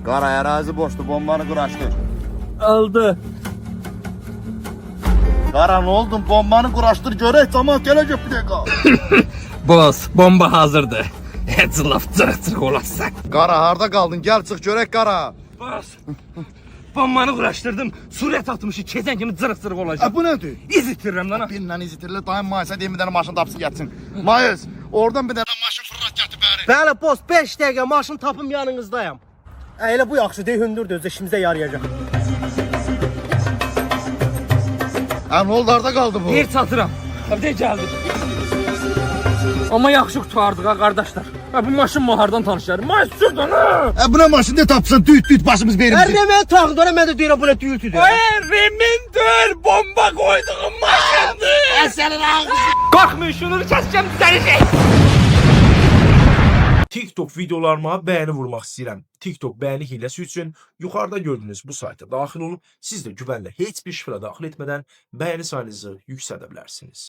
Qara ərazi boşdu, bombanı quraşdır. Aldı. Qara ne oldun? Bombanı quraşdır görək, tamam gələcək bir dəqiqə. Boss, bomba hazırdır. Heç laf cırıq olasın. Qara harda qaldın? Gəl çıx görək Qara. Boss, bombanı quraşdırdım. Surət atmışı keçən kimi cırıq olacaq. Bu nədir? İz itirirəm lan. Bindən izitirli dayım Mayısa deyim bir dənə maşın tapsın getsin. Mayıs, oradan bir dənə maşın fırlat gətir bəri. Bəli boss, 5 dəqiqə maşın tapım yanınızdayım. Elə bu yaxşı deyil, hündürdür, özü işimizə yarayacaq. Ne oldu, harda qaldı bu? Yer çatıram. Hadi gəldi. Amma yaxşı qurtardıq ha qardaşlar. Bu maşın mahardan tanışlar. Maş şuradan ha. Bu nə maşın ne tapsan düt başımız berimizdir. Hər nə mən taxdara mən də deyirəm bu nə düyültüdür. Remindir, bomba koyduğum maşındır. Sənin ağzın. Qalxmayın, şunu kəsəcəm düzələcək. TikTok videolarıma beğeni vurmaq istəyirəm. TikTok beğeni hiləsi üçün yuxarıda gördüyünüz bu sayta daxil olub, siz də güvənlə heç bir şifrə daxil etmədən beğeni sayınızı yüksədə bilərsiniz.